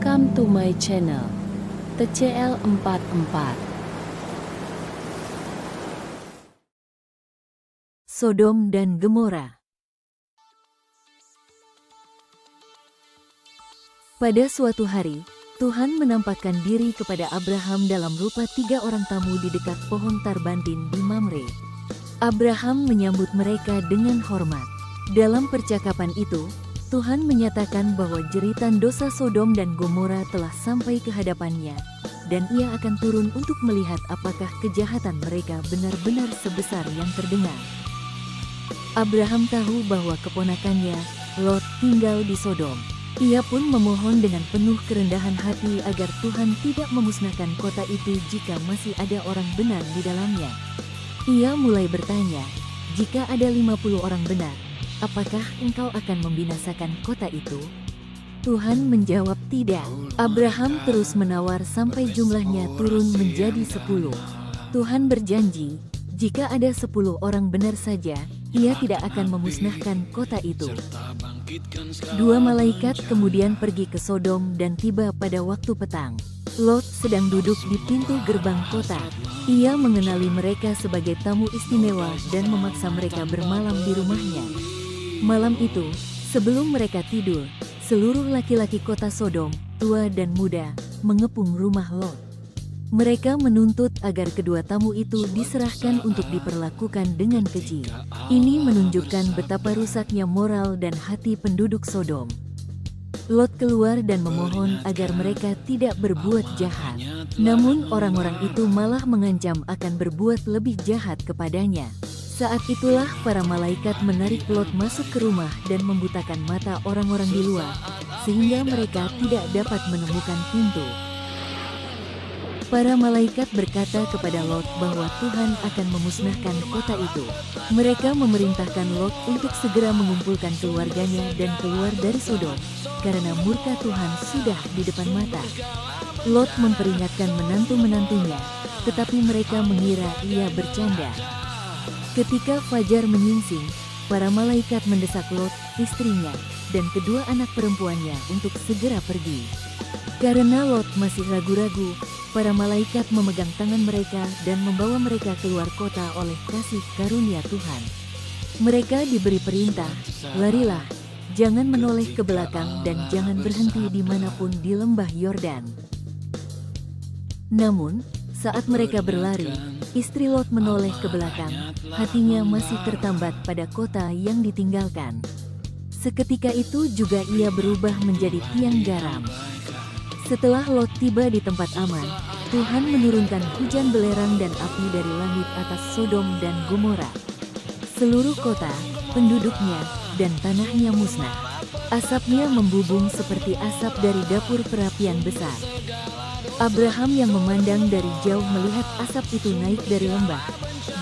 Welcome to my channel, TCL44. Sodom dan Gomora. Pada suatu hari, Tuhan menampakkan diri kepada Abraham dalam rupa 3 orang tamu di dekat pohon tarbantin di Mamre. Abraham menyambut mereka dengan hormat. Dalam percakapan itu, Tuhan menyatakan bahwa jeritan dosa Sodom dan Gomora telah sampai ke hadapannya, dan ia akan turun untuk melihat apakah kejahatan mereka benar-benar sebesar yang terdengar. Abraham tahu bahwa keponakannya, Lot, tinggal di Sodom. Ia pun memohon dengan penuh kerendahan hati agar Tuhan tidak memusnahkan kota itu jika masih ada orang benar di dalamnya. Ia mulai bertanya, "Jika ada 50 orang benar, apakah engkau akan membinasakan kota itu?" Tuhan menjawab, "Tidak." Abraham terus menawar sampai jumlahnya turun menjadi 10. Tuhan berjanji, jika ada 10 orang benar saja, ia tidak akan memusnahkan kota itu. 2 malaikat kemudian pergi ke Sodom dan tiba pada waktu petang. Lot sedang duduk di pintu gerbang kota. Ia mengenali mereka sebagai tamu istimewa dan memaksa mereka bermalam di rumahnya. Malam itu, sebelum mereka tidur, seluruh laki-laki kota Sodom, tua dan muda, mengepung rumah Lot. Mereka menuntut agar kedua tamu itu diserahkan untuk diperlakukan dengan keji. Ini menunjukkan betapa rusaknya moral dan hati penduduk Sodom. Lot keluar dan memohon agar mereka tidak berbuat jahat. Namun orang-orang itu malah mengancam akan berbuat lebih jahat kepadanya. Saat itulah para malaikat menarik Lot masuk ke rumah dan membutakan mata orang-orang di luar, sehingga mereka tidak dapat menemukan pintu. Para malaikat berkata kepada Lot bahwa Tuhan akan memusnahkan kota itu. Mereka memerintahkan Lot untuk segera mengumpulkan keluarganya dan keluar dari Sodom, karena murka Tuhan sudah di depan mata. Lot memperingatkan menantu-menantunya, tetapi mereka mengira ia bercanda. Ketika fajar menyingsing, para malaikat mendesak Lot, istrinya, dan kedua anak perempuannya untuk segera pergi. Karena Lot masih ragu-ragu, para malaikat memegang tangan mereka dan membawa mereka keluar kota oleh kasih karunia Tuhan. Mereka diberi perintah, "Larilah, jangan menoleh ke belakang dan jangan berhenti dimanapun di lembah Yordan." Namun, saat mereka berlari, istri Lot menoleh ke belakang, hatinya masih tertambat pada kota yang ditinggalkan. Seketika itu juga ia berubah menjadi tiang garam. Setelah Lot tiba di tempat aman, Tuhan menurunkan hujan belerang dan api dari langit atas Sodom dan Gomora. Seluruh kota, penduduknya, dan tanahnya musnah. Asapnya membubung seperti asap dari dapur perapian besar. Abraham yang memandang dari jauh melihat asap itu naik dari lembah,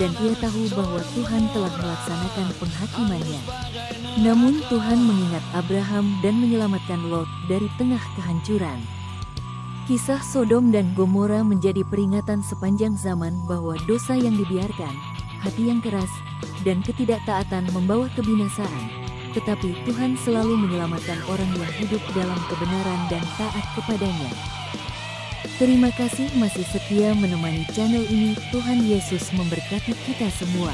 dan ia tahu bahwa Tuhan telah melaksanakan penghakimannya. Namun Tuhan mengingat Abraham dan menyelamatkan Lot dari tengah kehancuran. Kisah Sodom dan Gomora menjadi peringatan sepanjang zaman bahwa dosa yang dibiarkan, hati yang keras, dan ketidaktaatan membawa kebinasaan. Tetapi Tuhan selalu menyelamatkan orang yang hidup dalam kebenaran dan taat kepadanya. Terima kasih masih setia menemani channel ini. Tuhan Yesus memberkati kita semua.